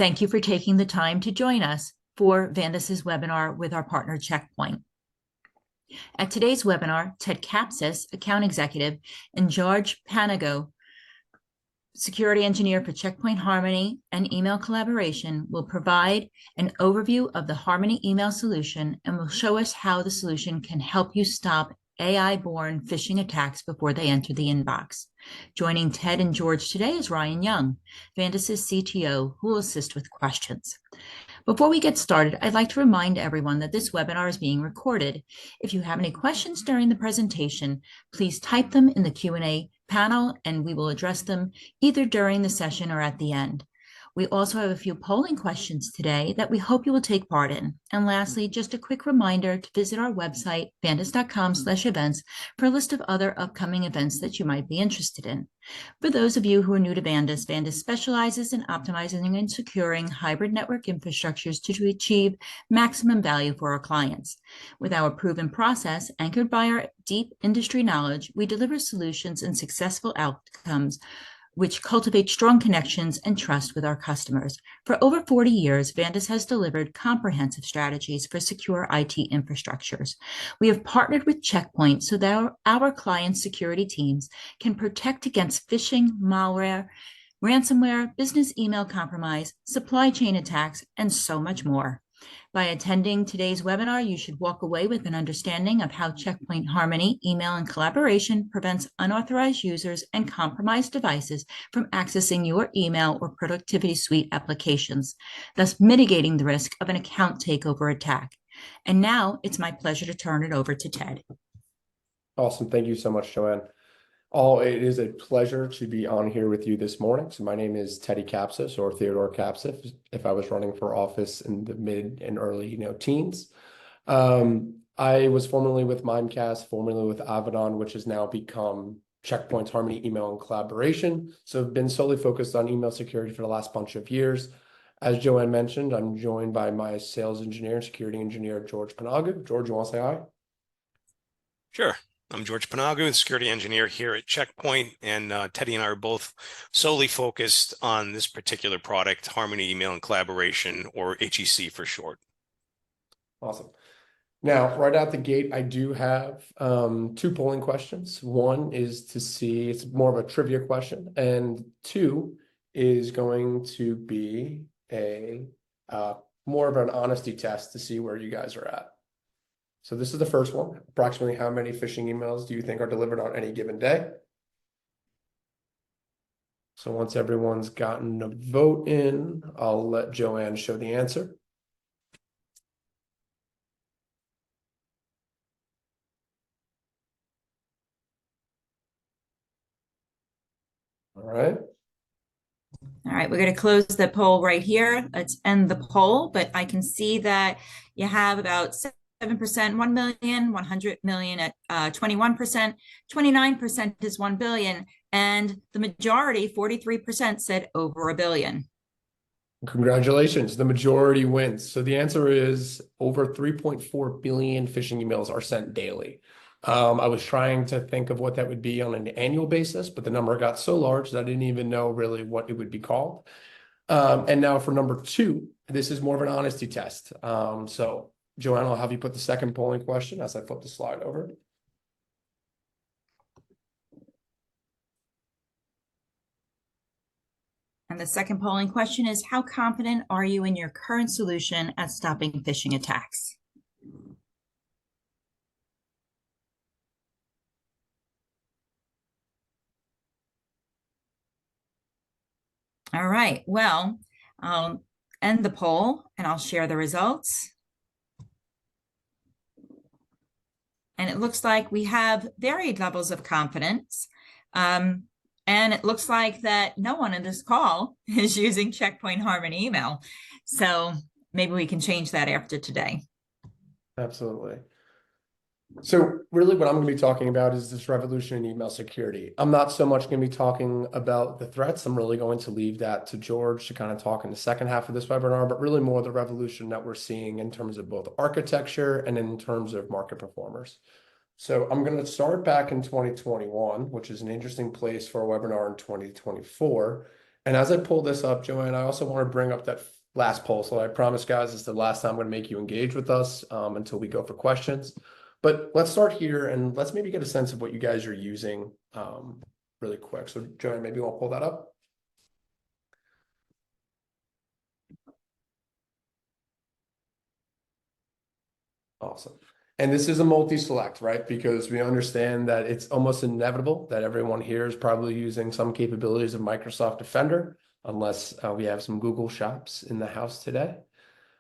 Thank you for taking the time to join us for Vandis's webinar with our partner Checkpoint. At today's webinar, Ted Kapsis, account executive, and George Panago, security engineer for Checkpoint Harmony and email collaboration, will provide an overview of the Harmony email solution and will show us how the solution can help you stop AI-born phishing attacks before they enter the inbox. Joining Ted and George today is Ryan Young, Vandis's CTO, who will assist with questions. Before we get started, I'd like to remind everyone that this webinar is being recorded. If you have any questions during the presentation, please type them in the Q&A panel and we will address them either during the session or at the end. We also have a few polling questions today that we hope you will take part in. And lastly, just a quick reminder to visit our website, vandis.com/events, for a list of other upcoming events that you might be interested in. For those of you who are new to Vandis, Vandis specializes in optimizing and securing hybrid network infrastructures to achieve maximum value for our clients. With our proven process, anchored by our deep industry knowledge, we deliver solutions and successful outcomes which cultivate strong connections and trust with our customers. For over 40 years, Vandis has delivered comprehensive strategies for secure IT infrastructures. We have partnered with Checkpoint so that our clients' security teams can protect against phishing, malware, ransomware, business email compromise, supply chain attacks, and so much more. By attending today's webinar, you should walk away with an understanding of how Checkpoint Harmony, email, and collaboration prevents unauthorized users and compromised devices from accessing your email or productivity suite applications, thus mitigating the risk of an account takeover attack. And now it's my pleasure to turn it over to Ted. Awesome. Thank you so much, Joanne. It is a pleasure to be on here with you this morning. So my name is Teddy Kapsis, or Theodore Kapsis, if I was running for office in the mid and early teens. I was formerly with Mimecast, formerly with Avedon, which has now become Checkpoint's Harmony Email and Collaboration. So I've been solely focused on email security for the last bunch of years. As Joanne mentioned, I'm joined by my sales engineer and security engineer, George Panago. George, you want to say hi? Sure. I'm George Panago, security engineer here at Checkpoint, and Teddy and I are both solely focused on this particular product, Harmony Email and Collaboration, or HEC for short. Awesome. Now, right out the gate, I do have two polling questions. One is to see, it's more of a trivia question, and two is going to be a more of an honesty test to see where you guys are at. So this is the first one. Approximately how many phishing emails do you think are delivered on any given day? So once everyone's gotten a vote in, I'll let Joanne show the answer. All right. All right, we're going to close the poll right here. Let's end the poll, but I can see that you have about 7%, 1 million, 100 million at 21%, 29% is 1 billion, and the majority, 43%, said over a billion. Congratulations, the majority wins. So the answer is over 3.4 billion phishing emails are sent daily. I was trying to think of what that would be on an annual basis, but the number got so large that I didn't even know really what it would be called. And now for number two, this is more of an honesty test. So Joanne, I'll have you put the second polling question as I flip the slide over. And the second polling question is, how confident are you in your current solution at stopping phishing attacks? All right, well, I'll end the poll and I'll share the results. And it looks like we have varied levels of confidence. And it looks like that no one in this call is using Checkpoint Harmony email. So maybe we can change that after today. Absolutely. So really what I'm going to be talking about is this revolution in email security. I'm not so much going to be talking about the threats. I'm really going to leave that to George to kind of talk in the second half of this webinar, but really more the revolution that we're seeing in terms of both architecture and in terms of market performers. So I'm going to start back in 2021, which is an interesting place for a webinar in 2024. And as I pull this up, Joanne, I also want to bring up that last poll. So I promise, guys, it's the last time I'm going to make you engage with us until we go for questions. But let's start here and let's maybe get a sense of what you guys are using really quick. So Joanne, maybe we'll pull that up. Awesome. And this is a multi-select, right? Because we understand that it's almost inevitable that everyone here is probably using some capabilities of Microsoft Defender, unless we have some Google shops in the house today,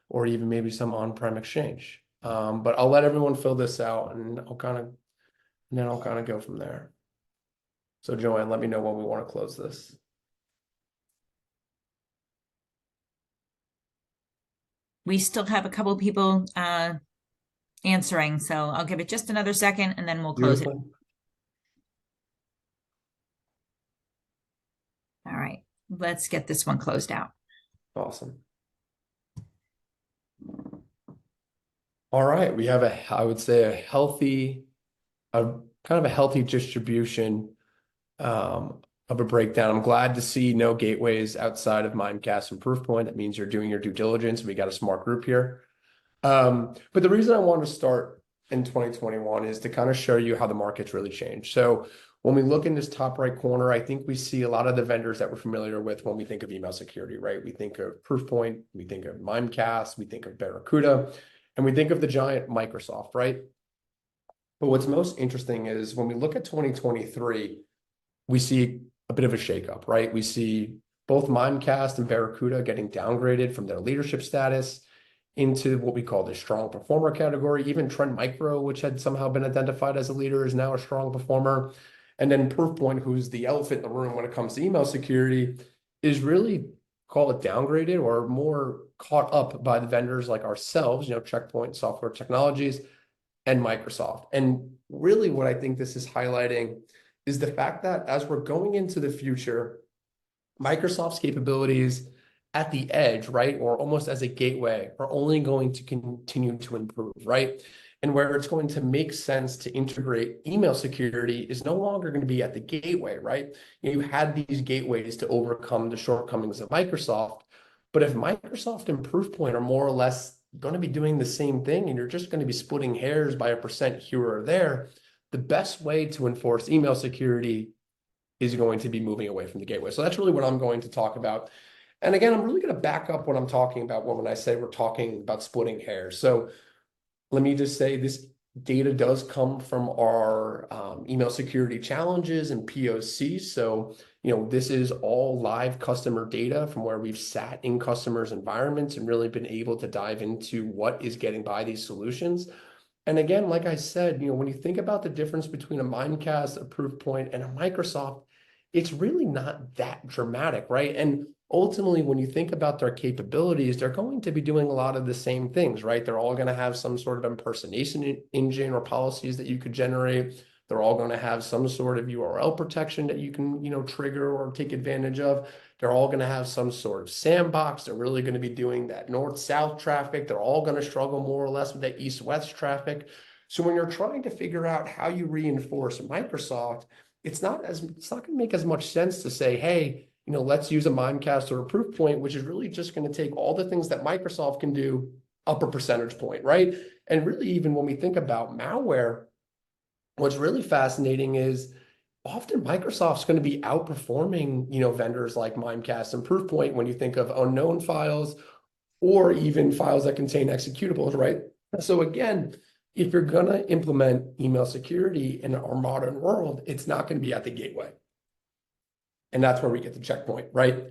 or even maybe some on-prem Exchange. But I'll let everyone fill this out and then I'll kind of go from there. So Joanne, let me know when we want to close this. We still have a couple people answering, so I'll give it just another second and then we'll close it. Beautiful. All right, let's get this one closed out. Awesome. All right, we have I would say a kind of a healthy distribution of a breakdown. I'm glad to see no gateways outside of Mimecast and Proofpoint. That means you're doing your due diligence. We got a smart group here. But the reason I want to start in 2021 is to kind of show you how the market's really changed. So when we look in this top right corner, I think we see a lot of the vendors that we're familiar with when we think of email security, right? We think of Proofpoint, we think of Mimecast, we think of Barracuda, and we think of the giant Microsoft, right? But what's most interesting is when we look at 2023, we see a bit of a shakeup, right? We see both Mimecast and Barracuda getting downgraded from their leadership status into what we call the strong performer category. Even Trend Micro, which had somehow been identified as a leader, is now a strong performer. And then Proofpoint, who's the elephant in the room when it comes to email security, is really, call it downgraded or more caught up by the vendors like ourselves, Checkpoint Software Technologies and Microsoft. And really what I think this is highlighting is the fact that as we're going into the future, Microsoft's capabilities at the edge, right, or almost as a gateway, are only going to continue to improve, right? And where it's going to make sense to integrate email security is no longer going to be at the gateway, right? You had these gateways to overcome the shortcomings of Microsoft, but if Microsoft and Proofpoint are more or less going to be doing the same thing and you're just going to be splitting hairs by a percent here or there, the best way to enforce email security is going to be moving away from the gateway. So that's really what I'm going to talk about. And again, I'm really going to back up what I'm talking about when I say we're talking about splitting hairs. So let me just say this data does come from our email security challenges and POCs. So, this is all live customer data from where we've sat in customers' environments and really been able to dive into what is getting by these solutions. And again, like I said, when you think about the difference between a Mimecast, a Proofpoint, and a Microsoft, it's really not that dramatic, right? And ultimately, when you think about their capabilities, they're going to be doing a lot of the same things, right? They're all going to have some sort of impersonation engine or policies that you could generate. They're all going to have some sort of URL protection that you can, trigger or take advantage of. They're all going to have some sort of sandbox. They're really going to be doing that north-south traffic. They're all going to struggle more or less with that east-west traffic. So when you're trying to figure out how you reinforce Microsoft, it's not going to make as much sense to say, hey, let's use a Mimecast or a Proofpoint, which is really just going to take all the things that Microsoft can do up a percentage point, right? And really, even when we think about malware, what's really fascinating is often Microsoft's going to be outperforming, vendors like Mimecast and Proofpoint when you think of unknown files or even files that contain executables, right? So again, if you're going to implement email security in our modern world, it's not going to be at the gateway. And that's where we get the Checkpoint, right?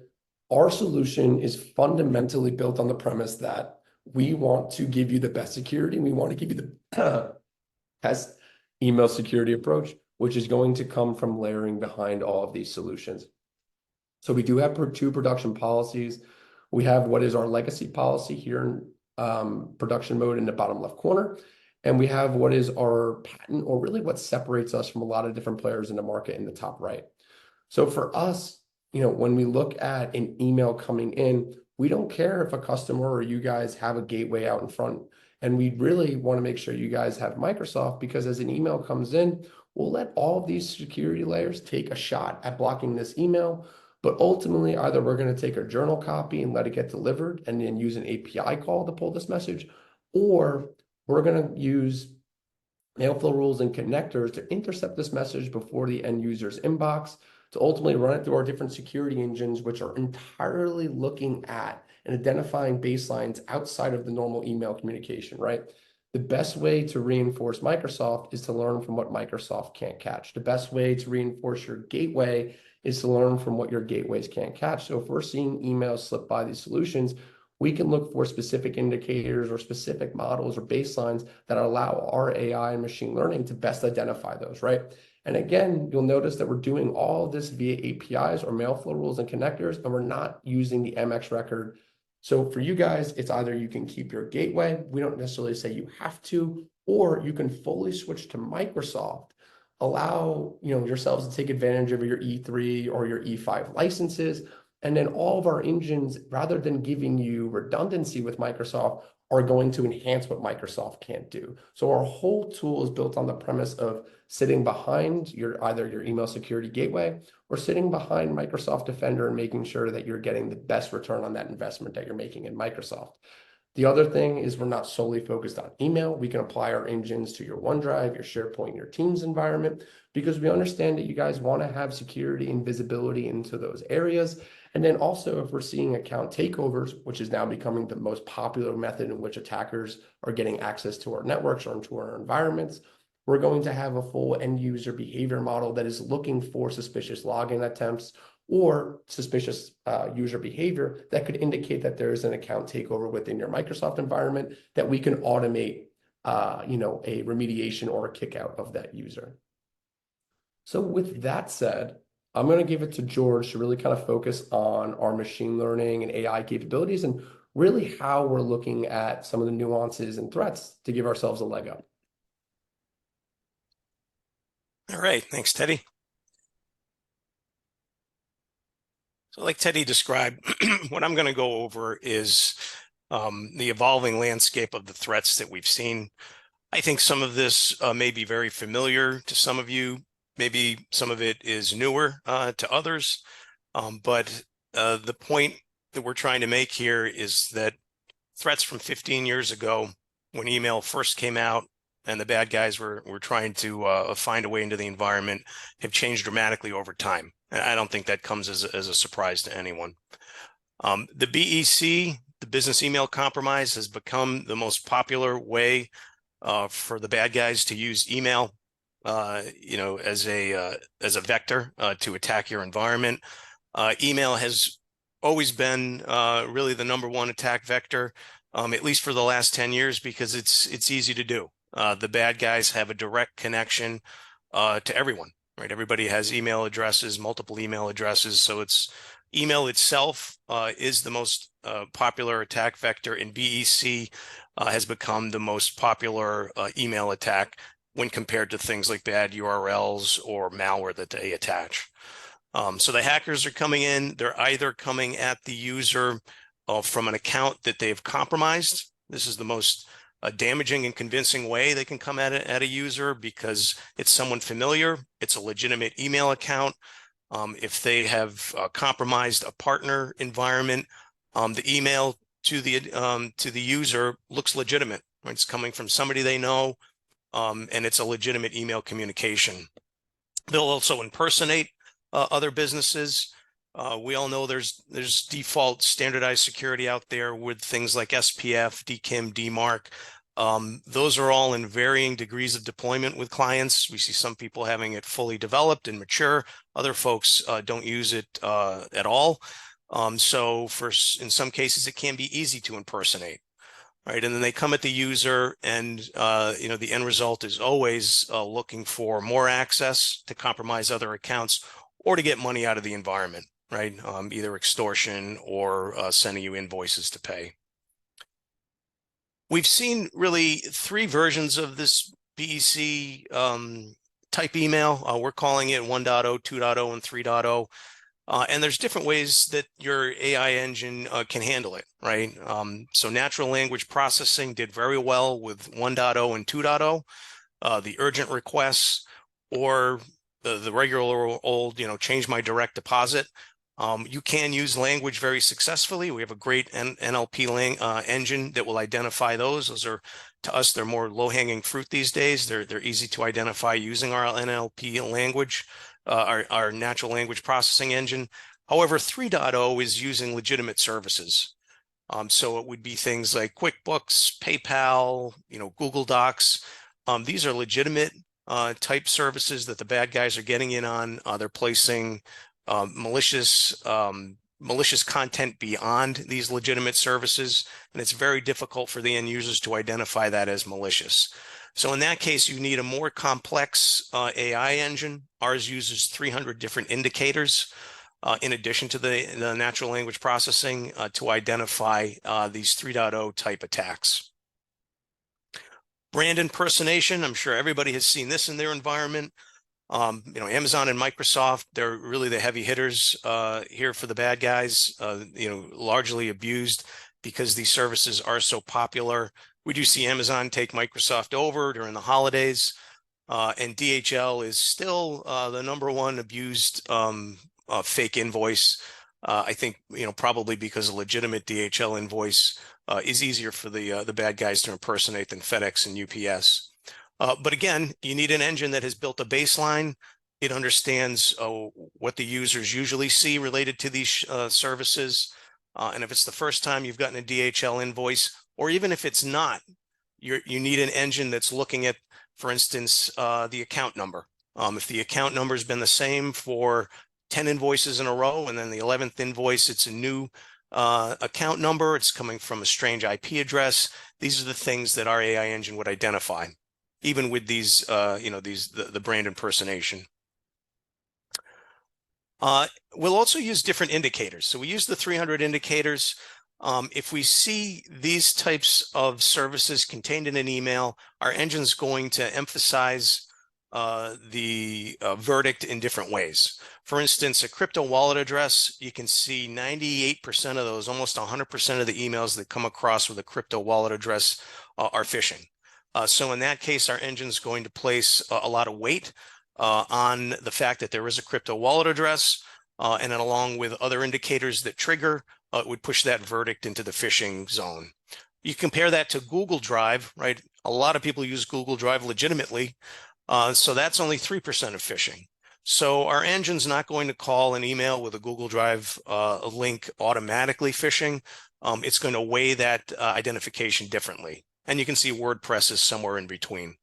Our solution is fundamentally built on the premise that we want to give you the best security. And we want to give you the best email security approach, which is going to come from layering behind all of these solutions. So we do have two production policies. We have what is our legacy policy here in production mode in the bottom left corner. And we have what is our patent, or really what separates us from a lot of different players in the market in the top right. So for us, when we look at an email coming in, we don't care if a customer or you guys have a gateway out in front. And we really want to make sure you guys have Microsoft, because as an email comes in, we'll let all of these security layers take a shot at blocking this email. But ultimately, either we're going to take a journal copy and let it get delivered and then use an API call to pull this message, or we're going to use Mailflow rules and connectors to intercept this message before the end user's inbox, to ultimately run it through our different security engines, which are entirely looking at and identifying baselines outside of the normal email communication, right? The best way to reinforce Microsoft is to learn from what Microsoft can't catch. The best way to reinforce your gateway is to learn from what your gateways can't catch. So if we're seeing emails slip by these solutions, we can look for specific indicators or specific models or baselines that allow our AI and machine learning to best identify those, right? And again, you'll notice that we're doing all of this via APIs or Mailflow rules and connectors, and we're not using the MX record. So for you guys, it's either you can keep your gateway, we don't necessarily say you have to, or you can fully switch to Microsoft, allow yourselves to take advantage of your E3 or your E5 licenses. And then all of our engines, rather than giving you redundancy with Microsoft, are going to enhance what Microsoft can't do. So our whole tool is built on the premise of sitting behind either your email security gateway or sitting behind Microsoft Defender and making sure that you're getting the best return on that investment that you're making in Microsoft. The other thing is we're not solely focused on email. We can apply our engines to your OneDrive, your SharePoint, your Teams environment, because we understand that you guys want to have security and visibility into those areas. And then also, if we're seeing account takeovers, which is now becoming the most popular method in which attackers are getting access to our networks or into our environments, we're going to have a full end user behavior model that is looking for suspicious login attempts or suspicious user behavior that could indicate that there is an account takeover within your Microsoft environment that we can automate, a remediation or a kick out of that user. So with that said, I'm going to give it to George to really kind of focus on our machine learning and AI capabilities and really how we're looking at some of the nuances and threats to give ourselves a leg up. All right, thanks, Teddy. So like Teddy described, what I'm going to go over is the evolving landscape of the threats that we've seen. I think some of this may be very familiar to some of you. Maybe some of it is newer to others. But the point that we're trying to make here is that threats from 15 years ago, when email first came out and the bad guys were trying to find a way into the environment, have changed dramatically over time. And I don't think that comes as a surprise to anyone. The BEC, the business email compromise, has become the most popular way for the bad guys to use email, as a vector to attack your environment. Email has always been really the #1 attack vector, at least for the last 10 years, because it's easy to do. The bad guys have a direct connection to everyone, right? Everybody has email addresses, multiple email addresses, so it's email itself is the most popular attack vector, and BEC has become the most popular email attack when compared to things like bad URLs or malware that they attach. So the hackers are coming in, they're either coming at the user from an account that they've compromised. This is the most damaging and convincing way they can come at it at a user, because it's someone familiar, it's a legitimate email account. If they have compromised a partner environment, the email to the user looks legitimate. Right? It's coming from somebody they know, and it's a legitimate email communication. They'll also impersonate other businesses. We all know there's default standardized security out there with things like SPF, DKIM, DMARC. Those are all in varying degrees of deployment with clients. We see some people having it fully developed and mature. Other folks don't use it at all. So in some cases, it can be easy to impersonate. Right, and then they come at the user, and the end result is always looking for more access to compromise other accounts or to get money out of the environment, right? Either extortion or sending you invoices to pay. We've seen really 3 versions of this BEC type email. We're calling it 1.0, 2.0, and 3.0. And there's different ways that your AI engine can handle it, right? So natural language processing did very well with 1.0 and 2.0. The urgent requests or the regular old, change my direct deposit You can use language very successfully. We have a great NLP engine that will identify those. Those are, to us, they're more low-hanging fruit these days. They're easy to identify using our NLP language, our natural language processing engine. However, 3.0 is using legitimate services. So it would be things like QuickBooks, PayPal, Google Docs. These are legitimate type services that the bad guys are getting in on. They're placing malicious content beyond these legitimate services, and it's very difficult for the end users to identify that as malicious. So in that case, you need a more complex AI engine. Ours uses 300 different indicators in addition to the natural language processing to identify these 3.0 type attacks. Brand impersonation, I'm sure everybody has seen this in their environment. Amazon and Microsoft, they're really the heavy hitters here for the bad guys, largely abused because these services are so popular. We do see Amazon take Microsoft over during the holidays, and DHL is still the #1 abused fake invoice. I think, probably because a legitimate DHL invoice is easier for the bad guys to impersonate than FedEx and UPS. But again, you need an engine that has built a baseline. It understands what the users usually see related to these services. And if it's the first time you've gotten a DHL invoice, or even if it's not, you need an engine that's looking at, for instance, the account number. If the account number has been the same for 10 invoices in a row, and then the 11th invoice, it's a new account number, it's coming from a strange IP address. These are the things that our AI engine would identify, even with these, the brand impersonation. We'll also use different indicators. So we use the 300 indicators. If we see these types of services contained in an email, our engine's going to emphasize the verdict in different ways. For instance, a crypto wallet address, you can see 98% of those, almost 100% of the emails that come across with a crypto wallet address are phishing. So in that case, our engine's going to place a lot of weight on the fact that there is a crypto wallet address, and then along with other indicators that trigger, it would push that verdict into the phishing zone. You compare that to Google Drive, right? A lot of people use Google Drive legitimately, so that's only 3% of phishing. So our engine's not going to call an email with a Google Drive link automatically phishing. It's going to weigh that identification differently. And you can see WordPress is somewhere in between.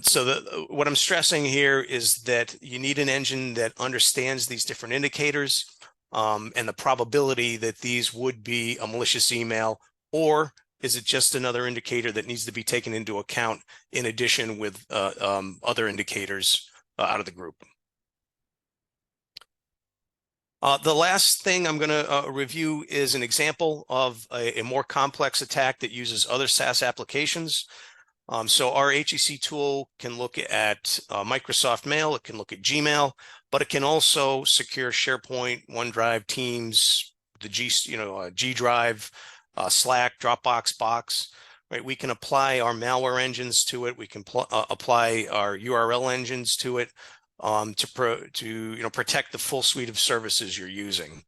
So what I'm stressing here is that you need an engine that understands these different indicators and the probability that these would be a malicious email, or is it just another indicator that needs to be taken into account in addition with other indicators out of the group. The last thing I'm going to review is an example of a more complex attack that uses other SaaS applications. So our HEC tool can look at Microsoft Mail, it can look at Gmail, but it can also secure SharePoint, OneDrive, Teams, the G Drive, Slack, Dropbox, Box. Right? We can apply our malware engines to it. We can apply our URL engines to it to protect the full suite of services you're using.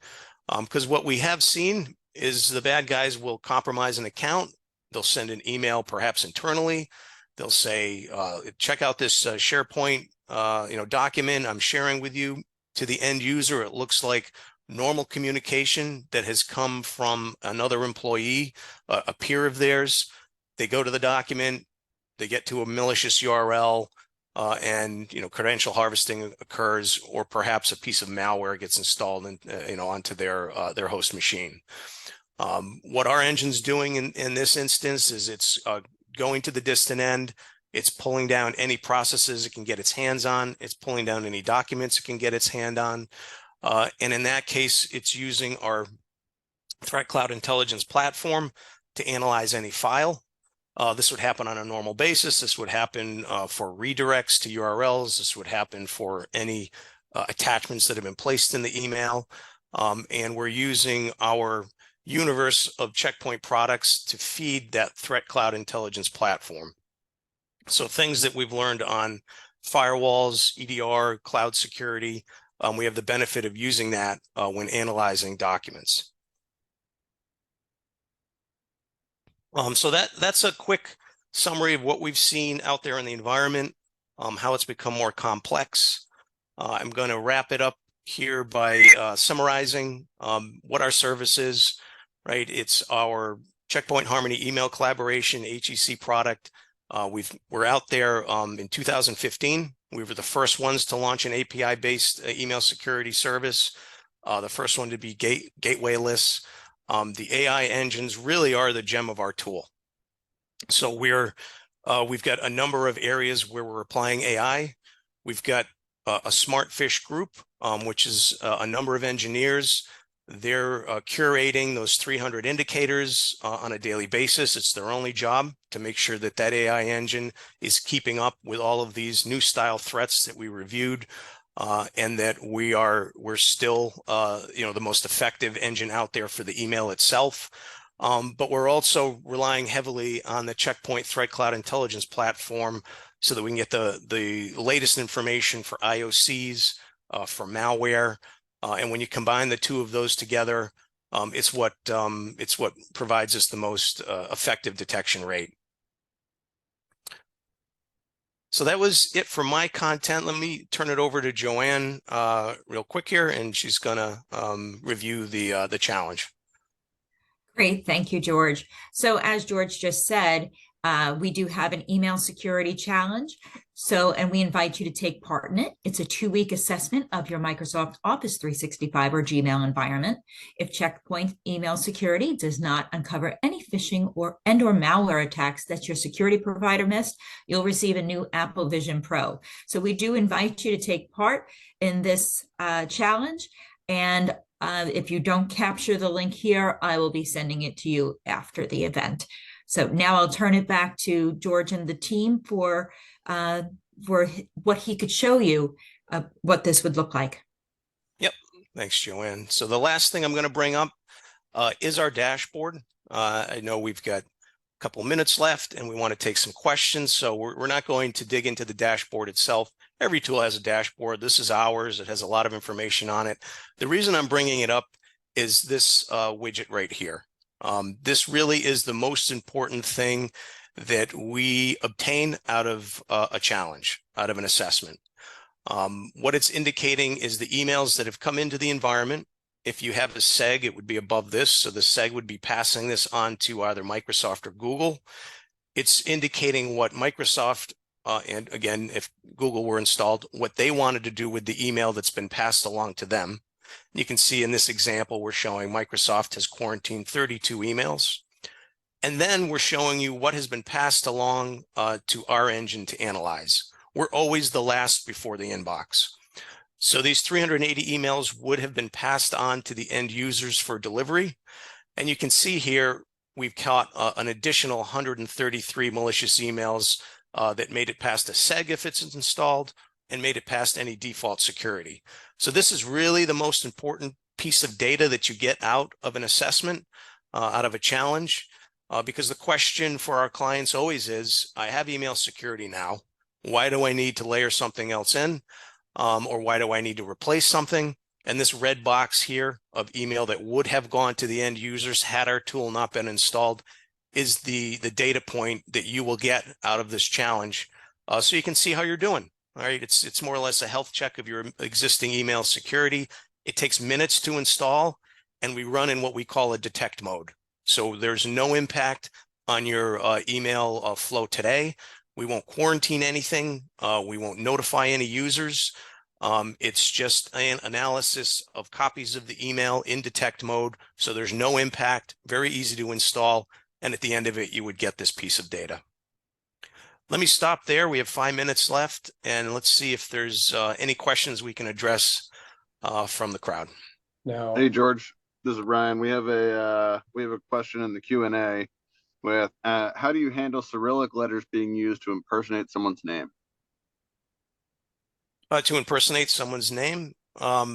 Because what we have seen is the bad guys will compromise an account. They'll send an email, perhaps internally. They'll say, check out this SharePoint document I'm sharing with you. To the end user, it looks like normal communication that has come from another employee, a peer of theirs. They go to the document, they get to a malicious URL, and credential harvesting occurs, or perhaps a piece of malware gets installed onto their host machine. What our engine's doing in this instance is it's going to the distant end. It's pulling down any processes it can get its hands on. It's pulling down any documents it can get its hand on. And in that case, it's using our threat cloud intelligence platform to analyze any file. This would happen on a normal basis. This would happen for redirects to URLs. This would happen for any attachments that have been placed in the email. And we're using our universe of Checkpoint products to feed that threat cloud intelligence platform. So things that we've learned on firewalls, EDR, cloud security, we have the benefit of using that when analyzing documents. So that's a quick summary of what we've seen out there in the environment, how it's become more complex. I'm going to wrap it up here by summarizing what our service is, right? It's our Checkpoint Harmony email collaboration HEC product. We're out there in 2015. We were the first ones to launch an API-based email security service, the first one to be gateway-less. The AI engines really are the gem of our tool. So we've got a number of areas where we're applying AI. We've got a smart fish group, which is a number of engineers. They're curating those 300 indicators on a daily basis. It's their only job to make sure that that AI engine is keeping up with all of these new style threats that we reviewed, and that we're still the most effective engine out there for the email itself. But we're also relying heavily on the Checkpoint Threat Cloud Intelligence platform so that we can get the latest information for IOCs, for malware. And when you combine the two of those together, it's what provides us the most effective detection rate. So that was it for my content. Let me turn it over to Joanne real quick here, and she's gonna review the challenge. Great, thank you, George. So as George just said, we do have an email security challenge. And we invite you to take part in it. It's a 2-week assessment of your Microsoft Office 365 or Gmail environment. If Checkpoint email security does not uncover any phishing or malware attacks that your security provider missed, you'll receive a new Apple Vision Pro. So we do invite you to take part in this challenge. And if you don't capture the link here, I will be sending it to you after the event. So now I'll turn it back to George and the team for what he could show you what this would look like. Yep. Thanks, Joanne. So the last thing I'm going to bring up is our dashboard. I know we've got a couple minutes left and we want to take some questions. So we're not going to dig into the dashboard itself. Every tool has a dashboard. This is ours. It has a lot of information on it. The reason I'm bringing it up is this widget right here. This really is the most important thing that we obtain out of a challenge, out of an assessment. What it's indicating is the emails that have come into the environment. If you have a seg, it would be above this. So the seg would be passing this on to either Microsoft or Google. It's indicating what Microsoft, and again, if Google were installed, what they wanted to do with the email that's been passed along to them. You can see in this example, we're showing Microsoft has quarantined 32 emails. And then we're showing you what has been passed along to our engine to analyze. We're always the last before the inbox. So these 380 emails would have been passed on to the end users for delivery. And you can see here, we've caught an additional 133 malicious emails that made it past a seg if it's installed and made it past any default security. So this is really the most important piece of data that you get out of an assessment, out of a challenge. Because the question for our clients always is, I have email security now. Why do I need to layer something else in? Or why do I need to replace something? And this red box here of email that would have gone to the end users had our tool not been installed is the data point that you will get out of this challenge. So you can see how you're doing. All right, it's more or less a health check of your existing email security. It takes minutes to install, and we run in what we call a detect mode. So there's no impact on your email flow today. We won't quarantine anything. We won't notify any users. It's just an analysis of copies of the email in detect mode. So there's no impact, very easy to install. And at the end of it, you would get this piece of data. Let me stop there. We have 5 minutes left, and let's see if there's any questions we can address from the crowd. Now, Hey, George. This is Ryan. We have a question in the Q&A with how do you handle Cyrillic letters being used to impersonate someone's name? To impersonate someone's name, our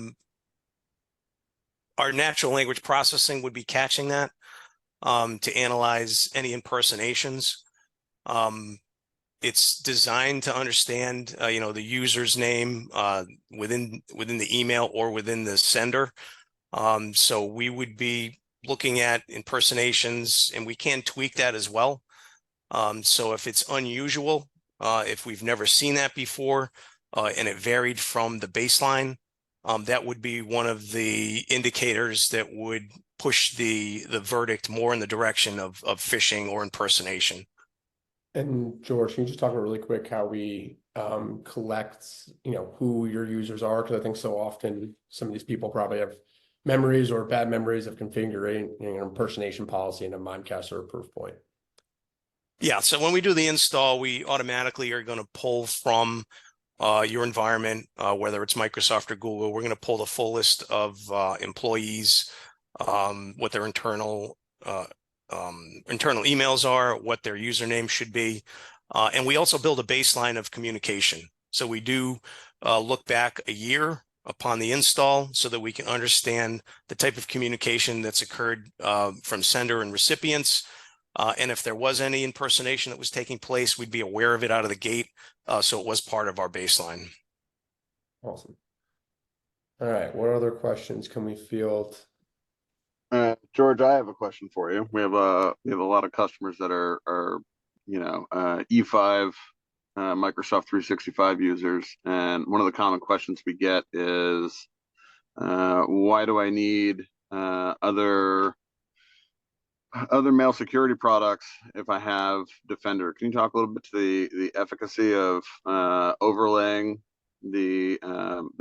natural language processing would be catching that to analyze any impersonations. It's designed to understand, the user's name within the email or within the sender. So we would be looking at impersonations, and we can tweak that as well. So if it's unusual, if we've never seen that before, and it varied from the baseline, that would be one of the indicators that would push the verdict more in the direction of phishing or impersonation. And George, can you just talk about really quick how we collect, who your users are? Because I think so often some of these people probably have memories or bad memories of configuring an impersonation policy in a Mimecast or a Proofpoint. Yeah, so when we do the install, we automatically are going to pull from your environment, whether it's Microsoft or Google. We're going to pull the full list of employees, what their internal emails are, what their username should be. And we also build a baseline of communication. So we do look back a year upon the install so that we can understand the type of communication that's occurred from sender and recipients. And if there was any impersonation that was taking place, we'd be aware of it out of the gate. So it was part of our baseline. Awesome. All right. What other questions can we field? George, I have a question for you. We have a lot of customers that are E5 Microsoft 365 users, and one of the common questions we get is, why do I need other mail security products if I have Defender? Can you talk a little bit to the efficacy of overlaying the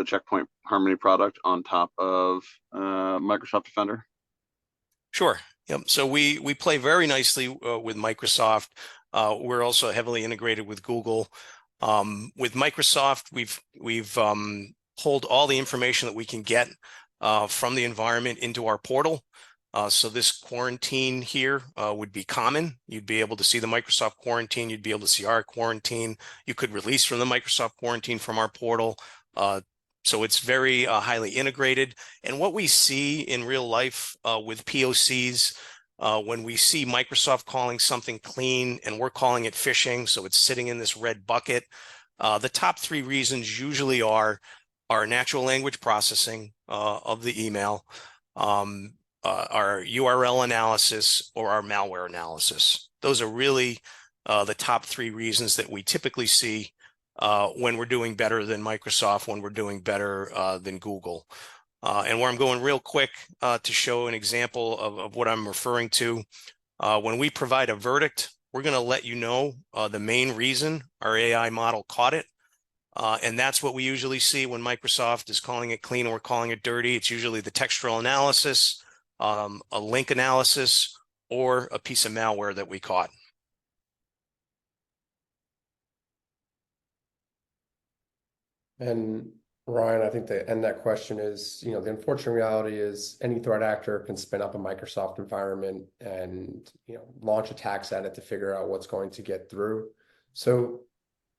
Checkpoint Harmony product on top of Microsoft Defender? Sure. Yep. So we play very nicely with Microsoft. We're also heavily integrated with Google. With Microsoft, we've pulled all the information that we can get from the environment into our portal. So this quarantine here would be common. You'd be able to see the Microsoft quarantine. You'd be able to see our quarantine. You could release from the Microsoft quarantine from our portal. So it's very highly integrated. And what we see in real life with POCs, when we see Microsoft calling something clean and we're calling it phishing, so it's sitting in this red bucket, the top three reasons usually are our natural language processing of the email, our URL analysis, or our malware analysis. Those are really the top three reasons that we typically see when we're doing better than Microsoft, when we're doing better than Google. And where I'm going real quick to show an example of what I'm referring to, when we provide a verdict, we're going to let you know the main reason our AI model caught it. And that's what we usually see when Microsoft is calling it clean or we're calling it dirty. It's usually the textual analysis, a link analysis, or a piece of malware that we caught. And Ryan, I think to end that question is, the unfortunate reality is any threat actor can spin up a Microsoft environment and, launch attacks at it to figure out what's going to get through. So,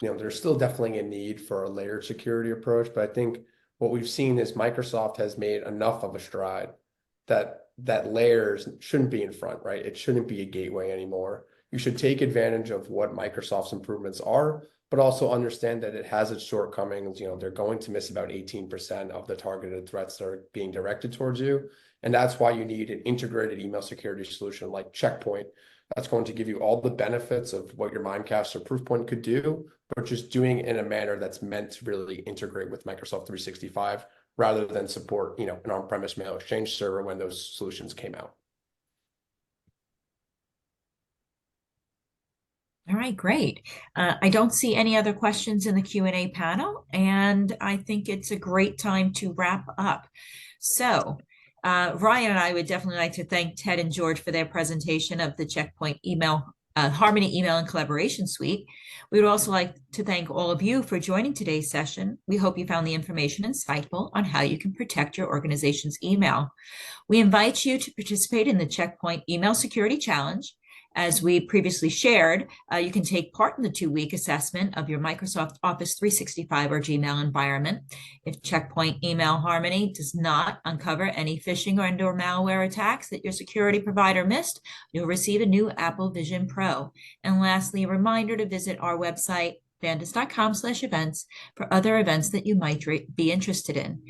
there's still definitely a need for a layered security approach, but I think what we've seen is Microsoft has made enough of a stride that layers shouldn't be in front, right? It shouldn't be a gateway anymore. You should take advantage of what Microsoft's improvements are, but also understand that it has its shortcomings. They're going to miss about 18% of the targeted threats that are being directed towards you. And that's why you need an integrated email security solution like Checkpoint that's going to give you all the benefits of what your Mimecast or Proofpoint could do, but just doing it in a manner that's meant to really integrate with Microsoft 365 rather than support, an on-premise mail exchange server when those solutions came out. All right, great. I don't see any other questions in the Q&A panel, and I think it's a great time to wrap up. So Ryan and I would definitely like to thank Ted and George for their presentation of the Checkpoint Harmony Email and Collaboration Suite. We would also like to thank all of you for joining today's session. We hope you found the information insightful on how you can protect your organization's email. We invite you to participate in the Checkpoint Email Security Challenge As we previously shared, you can take part in the 2-week assessment of your Microsoft Office 365 or Gmail environment. If Checkpoint Email Harmony does not uncover any phishing or malware attacks that your security provider missed, you'll receive a new Apple Vision Pro. And lastly, a reminder to visit our website, vandis.com/events, for other events that you might be interested in.